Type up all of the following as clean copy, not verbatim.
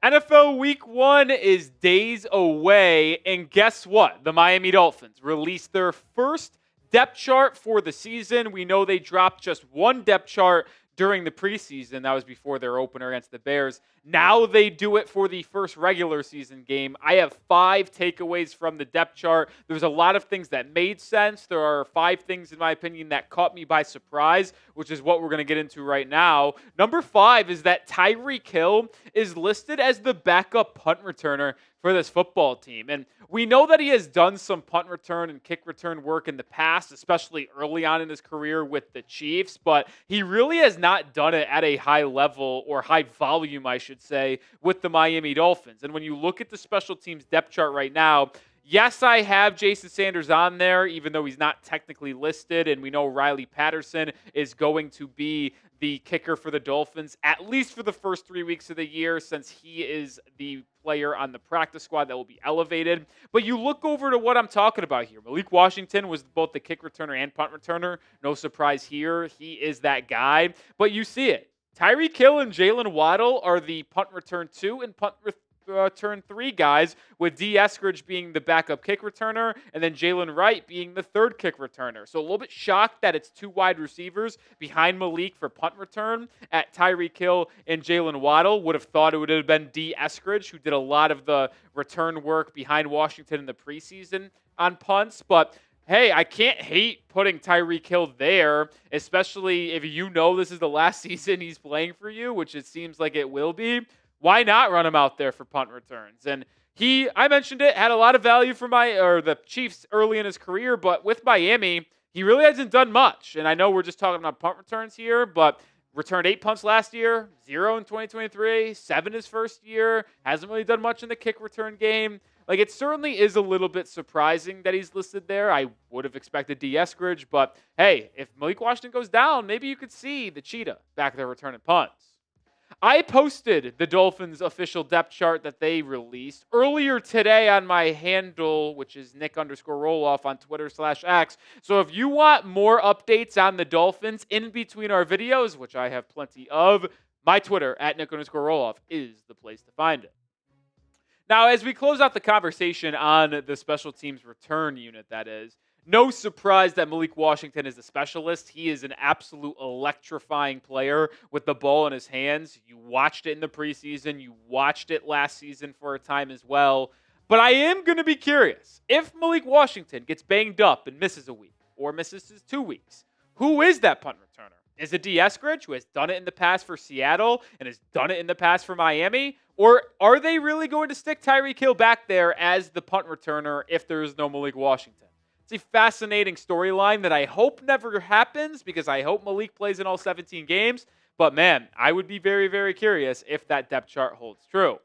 NFL Week 1 is days away, and guess what? The Miami Dolphins released their first depth chart for the season. We know they dropped just one depth chart during the preseason. That was before their opener against the Bears. Now they do it for the first regular season game. I have 5 takeaways from the depth chart. There's a lot of things that made sense. There are 5 things, in my opinion, that caught me by surprise, which is what we're going to get into right now. Number 5 is that Tyreek Hill is listed as the backup punt returner for this football team. And we know that he has done some punt return and kick return work in the past, especially early on in his career with the Chiefs, but he really has not done it at a high level or high volume, I should say, with the Miami Dolphins. And when you look at the special teams depth chart right now, yes, I have Jason Sanders on there, even though he's not technically listed, and we know Riley Patterson is going to be the kicker for the Dolphins, at least for the first 3 weeks of the year, since he is the player on the practice squad that will be elevated. But you look over to what I'm talking about here. Malik Washington was both the kick returner and punt returner. No surprise here. He is that guy. But you see it. Tyreek Hill and Jaylen Waddle are the punt return 2 and punt return 3 guys, with D. Eskridge being the backup kick returner and then Jaylen Wright being the third kick returner. So a little bit shocked that it's 2 wide receivers behind Malik for punt return at Tyreek Hill and Jaylen Waddle. Would have thought it would have been D. Eskridge, who did a lot of the return work behind Washington in the preseason on punts. But hey, I can't hate putting Tyreek Hill there, especially if you know this is the last season he's playing for you, which it seems like it will be. Why not run him out there for punt returns? And I mentioned it, had a lot of value for the Chiefs early in his career, but with Miami, he really hasn't done much. And I know we're just talking about punt returns here, but returned 8 punts last year, 0 in 2023, 7 his first year, hasn't really done much in the kick return game. Like, it certainly is a little bit surprising that he's listed there. I would have expected D. Eskridge, but hey, if Malik Washington goes down, maybe you could see the cheetah back there returning punts. I posted the Dolphins official depth chart that they released earlier today on my handle, which is Nick_Roloff on Twitter/X. So if you want more updates on the Dolphins in between our videos, which I have plenty of, my Twitter at Nick_Roloff is the place to find it. Now, as we close out the conversation on the special teams return unit, that is, no surprise that Malik Washington is a specialist. He is an absolute electrifying player with the ball in his hands. You watched it in the preseason. You watched it last season for a time as well. But I am going to be curious. If Malik Washington gets banged up and misses a week or misses his 2 weeks, who is that punt returner? Is it D. Eskridge, who has done it in the past for Seattle and has done it in the past for Miami? Or are they really going to stick Tyreek Hill back there as the punt returner if there is no Malik Washington? It's a fascinating storyline that I hope never happens, because I hope Malik plays in all 17 games. But man, I would be very, very curious if that depth chart holds true.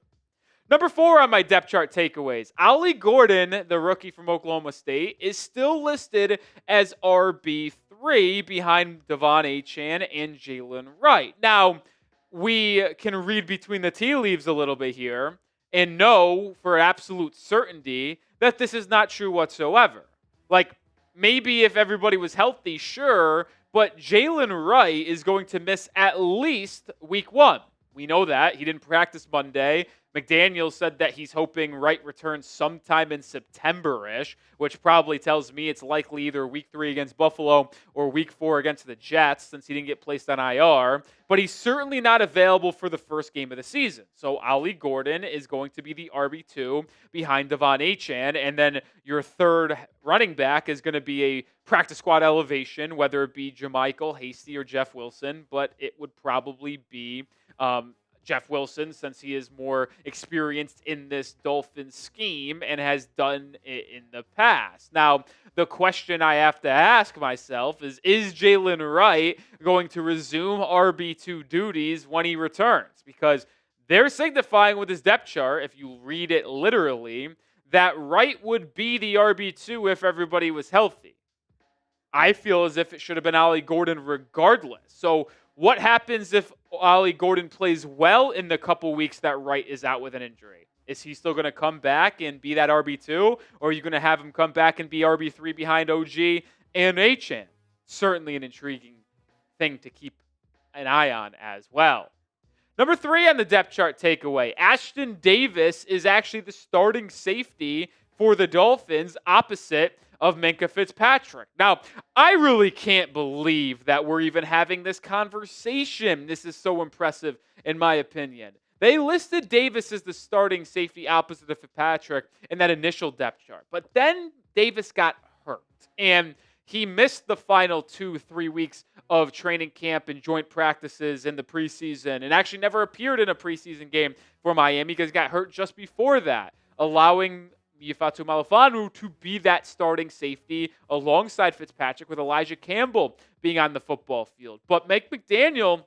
Number 4 on my depth chart takeaways. Ollie Gordon, the rookie from Oklahoma State, is still listed as RB3 behind Achane and Jaylen Wright. Now, we can read between the tea leaves a little bit here and know for absolute certainty that this is not true whatsoever. Like, maybe if everybody was healthy, sure, but Jaylen Wright is going to miss at least week 1. We know that. He didn't practice Monday. McDaniel said that he's hoping Wright returns sometime in September-ish, which probably tells me it's likely either week 3 against Buffalo or week 4 against the Jets, since he didn't get placed on IR. But he's certainly not available for the first game of the season. So Ollie Gordon is going to be the RB2 behind Achane, and then your third running back is going to be a practice squad elevation, whether it be Jermichael Hasty or Jeff Wilson, but it would probably be Jeff Wilson, since he is more experienced in this Dolphins scheme and has done it in the past. Now, the question I have to ask myself is Jaylen Wright going to resume RB2 duties when he returns? Because they're signifying with his depth chart, if you read it literally, that Wright would be the RB2 if everybody was healthy. I feel as if it should have been Ollie Gordon regardless. So what happens if Ollie Gordon plays well in the couple weeks that Wright is out with an injury? Is he still going to come back and be that RB2? Or are you going to have him come back and be RB3 behind OG and Achane? Certainly an intriguing thing to keep an eye on as well. Number 3 on the depth chart takeaway, Ashtyn Davis is actually the starting safety for the Dolphins opposite of Minkah Fitzpatrick. Now, I really can't believe that we're even having this conversation. This is so impressive, in my opinion. They listed Davis as the starting safety opposite of Fitzpatrick in that initial depth chart. But then Davis got hurt, and he missed the final 2-3 weeks of training camp and joint practices in the preseason, and actually never appeared in a preseason game for Miami because he got hurt just before that, allowing Ifeatu Melifonwu to be that starting safety alongside Fitzpatrick, with Elijah Campbell being on the football field. But McDaniel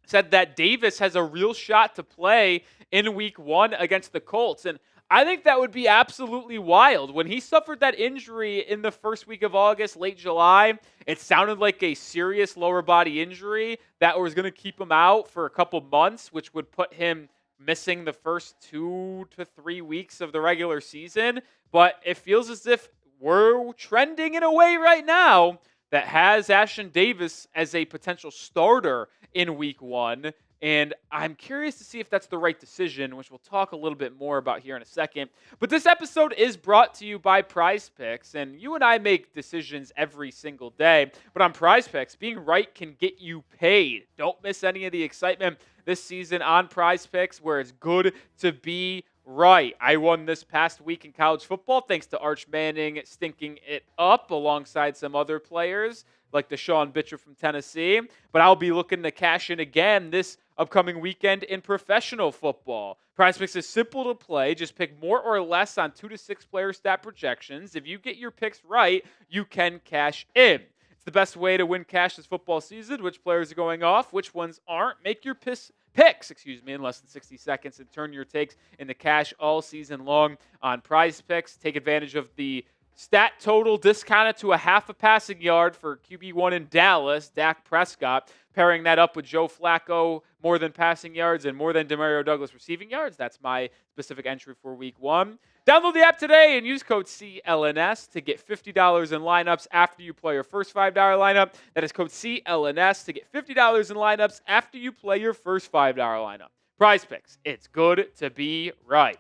said that Davis has a real shot to play in week 1 against the Colts. And I think that would be absolutely wild. When he suffered that injury in the first week of August, late July, it sounded like a serious lower body injury that was going to keep him out for a couple months, which would put him missing the first 2 to 3 weeks of the regular season. But it feels as if we're trending in a way right now that has Ashtyn Davis as a potential starter in week 1. And I'm curious to see if that's the right decision, which we'll talk a little bit more about here in a second. But this episode is brought to you by Prize Picks. And you and I make decisions every single day. But on Prize Picks, being right can get you paid. Don't miss any of the excitement this season on Prize Picks, where it's good to be right. I won this past week in college football thanks to Arch Manning stinking it up alongside some other players like Deshaun Bitcher from Tennessee. But I'll be looking to cash in again this upcoming weekend in professional football. Prize Picks is simple to play. Just pick more or less on 2 to 6 player stat projections. If you get your picks right, you can cash in. It's the best way to win cash this football season. Which players are going off, which ones aren't. Make your picks in less than 60 seconds and turn your takes into cash all season long on Prize Picks. Take advantage of the stat total discounted to a half a passing yard for QB1 in Dallas, Dak Prescott, pairing that up with Joe Flacco, more than passing yards and more than Demario Douglas receiving yards. That's my specific entry for week 1. Download the app today and use code CLNS to get $50 in lineups after you play your first $5 lineup. That is code CLNS to get $50 in lineups after you play your first $5 lineup. Prize Picks. It's good to be right.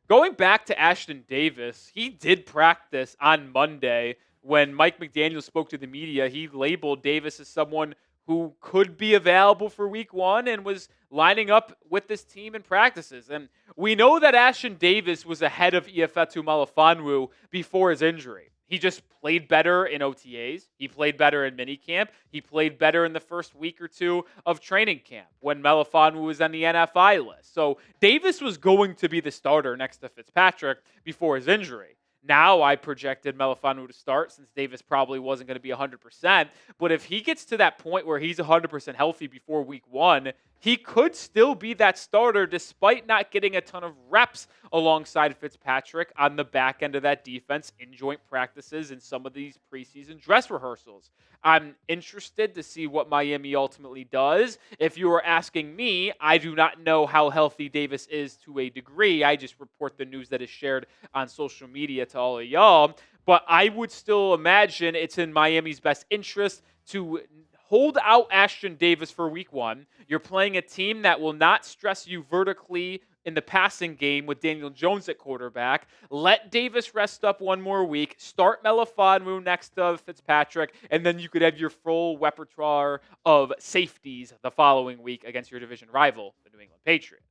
Going back to Ashtyn Davis, he did practice on Monday. When Mike McDaniel spoke to the media, he labeled Davis as someone who could be available for week 1 and was lining up with this team in practices. And we know that Ashtyn Davis was ahead of Ifeatu Melifonwu before his injury. He just played better in OTAs. He played better in minicamp. He played better in the first week or 2 of training camp when Melifonwu was on the NFI list. So Davis was going to be the starter next to Fitzpatrick before his injury. Now I projected Melifonwu to start since Davis probably wasn't going to be 100%. But if he gets to that point where he's 100% healthy before week 1, he could still be that starter despite not getting a ton of reps alongside Fitzpatrick on the back end of that defense in joint practices and some of these preseason dress rehearsals. I'm interested to see what Miami ultimately does. If you are asking me, I do not know how healthy Davis is to a degree. I just report the news that is shared on social media to all of y'all. But I would still imagine it's in Miami's best interest to hold out Ashtyn Davis for week 1. You're playing a team that will not stress you vertically in the passing game with Daniel Jones at quarterback. Let Davis rest up one more week. Start Melifonwu next to Fitzpatrick, and then you could have your full repertoire of safeties the following week against your division rival, the New England Patriots.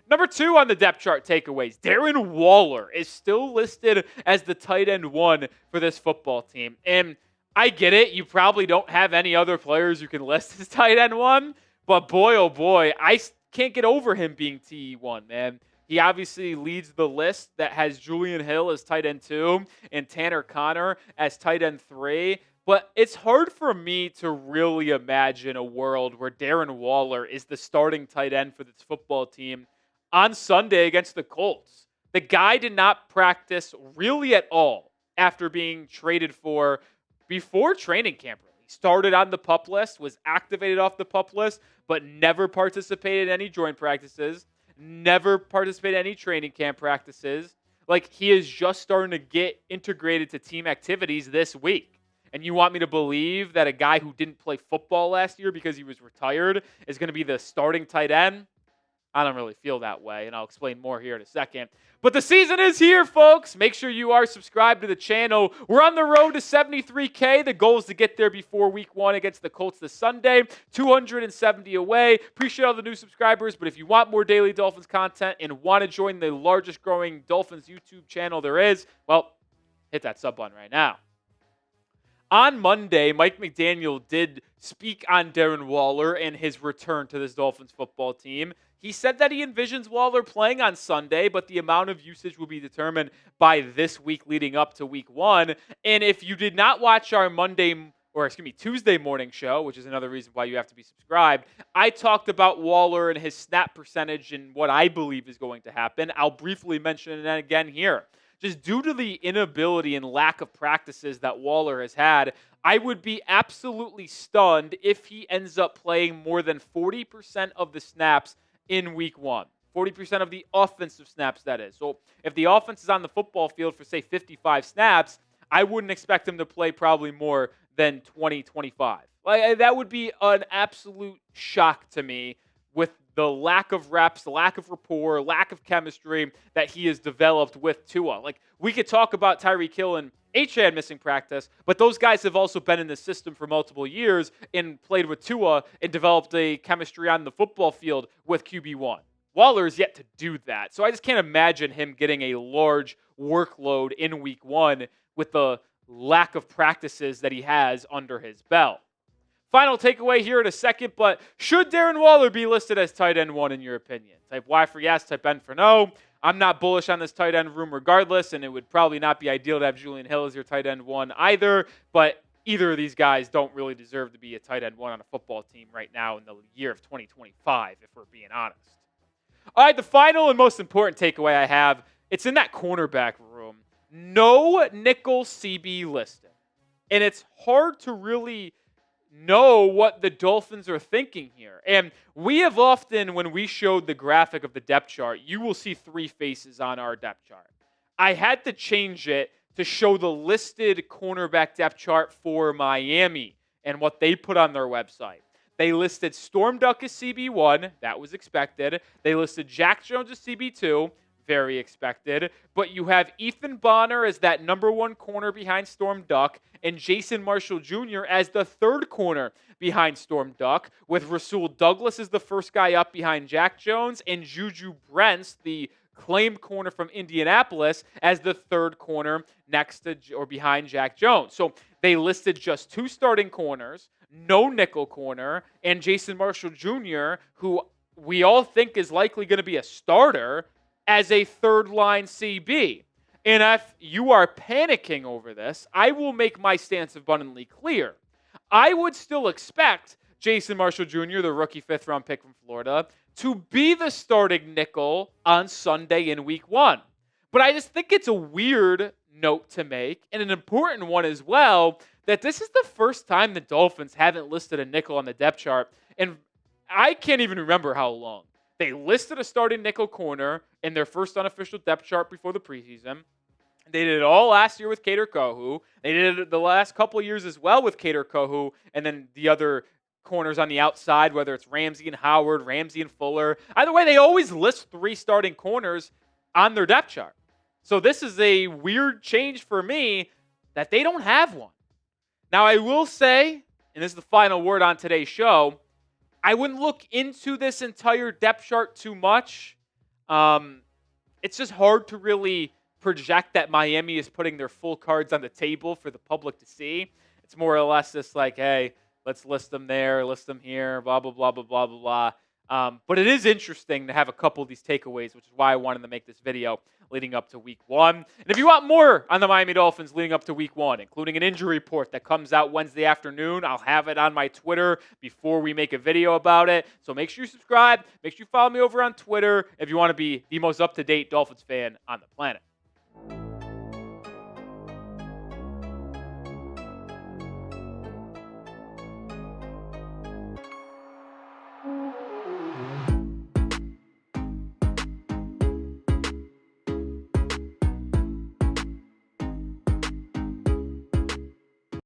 Number 2 on the depth chart takeaways, Darren Waller is still listed as the tight end 1 for this football team. And I get it. You probably don't have any other players you can list as tight end 1. But boy, oh boy, I can't get over him being TE1, man. He obviously leads the list that has Julian Hill as tight end 2 and Tanner Conner as tight end 3. But it's hard for me to really imagine a world where Darren Waller is the starting tight end for this football team on Sunday against the Colts. The guy did not practice really at all after being traded for before training camp. He started on the PUP list, was activated off the PUP list, but never participated in any joint practices, never participated in any training camp practices. Like, he is just starting to get integrated to team activities this week. and you want me to believe that a guy who didn't play football last year because he was retired is going to be the starting tight end, I don't really feel that way, and I'll explain more here in a second. But the season is here, folks. Make sure you are subscribed to the channel. We're on the road to 73K. The goal is to get there before week 1 against the Colts this Sunday. 270 away. Appreciate all the new subscribers, but if you want more daily Dolphins content and want to join the largest growing Dolphins YouTube channel there is, well, hit that sub button right now. On Monday, Mike McDaniel did speak on Darren Waller and his return to this Dolphins football team. He said that he envisions Waller playing on Sunday, but the amount of usage will be determined by this week leading up to week 1. And if you did not watch our Tuesday morning show, which is another reason why you have to be subscribed, I talked about Waller and his snap percentage and what I believe is going to happen. I'll briefly mention it again here. Just due to the inability and lack of practices that Waller has had, I would be absolutely stunned if he ends up playing more than 40% of the snaps in week 1. 40% of the offensive snaps, that is. So if the offense is on the football field for, say, 55 snaps, I wouldn't expect him to play probably more than 20, 25. That would be an absolute shock to me with the lack of reps, lack of rapport, lack of chemistry that he has developed with Tua. We could talk about Tyreek Hill and Achane missing practice, but those guys have also been in the system for multiple years and played with Tua and developed a chemistry on the football field with QB1. Waller is yet to do that, so I just can't imagine him getting a large workload in week 1 with the lack of practices that he has under his belt. Final takeaway here in a second, but should Darren Waller be listed as tight end 1 in your opinion? Type Y for yes, type N for no. I'm not bullish on this tight end room regardless, and it would probably not be ideal to have Julian Hill as your tight end 1 either, but either of these guys don't really deserve to be a tight end 1 on a football team right now in the year of 2025, if we're being honest. All right, the final and most important takeaway I have, it's in that cornerback room. No nickel CB listed. And it's hard to really know what the Dolphins are thinking here. And we have often, when we showed the graphic of the depth chart, you will see 3 faces on our depth chart. I had to change it to show the listed cornerback depth chart for Miami and what they put on their website. They listed Storm Duck as CB1. That was expected. They listed Jack Jones as CB2. Very expected. But you have Ethan Bonner as that number 1 corner behind Storm Duck and Jason Marshall Jr. as the 3rd corner behind Storm Duck, with Rasul Douglas as the first guy up behind Jack Jones and Juju Brents, the claimed corner from Indianapolis, as the 3rd corner next to or behind Jack Jones. So they listed just 2 starting corners, no nickel corner, and Jason Marshall Jr., who we all think is likely going to be a starter, as a 3rd-line CB. And if you are panicking over this, I will make my stance abundantly clear. I would still expect Jason Marshall Jr., the rookie 5th-round pick from Florida, to be the starting nickel on Sunday in week 1. But I just think it's a weird note to make, and an important one as well, that this is the first time the Dolphins haven't listed a nickel on the depth chart, and I can't even remember how long. They listed a starting nickel corner in their first unofficial depth chart before the preseason. They did it all last year with Kader Kohou. They did it the last couple of years as well with Kader Kohou, and then the other corners on the outside, whether it's Ramsey and Howard, Ramsey and Fuller. Either way, they always list 3 starting corners on their depth chart. So this is a weird change for me that they don't have one. Now, I will say, and this is the final word on today's show, I wouldn't look into this entire depth chart too much. It's just hard to really project that Miami is putting their full cards on the table for the public to see. It's more or less just like, hey, let's list them there, list them here, blah, blah, blah, blah, blah, blah, blah. But it is interesting to have a couple of these takeaways, which is why I wanted to make this video leading up to week 1. And if you want more on the Miami Dolphins leading up to week 1, including an injury report that comes out Wednesday afternoon, I'll have it on my Twitter before we make a video about it. So make sure you subscribe. Make sure you follow me over on Twitter if you want to be the most up-to-date Dolphins fan on the planet.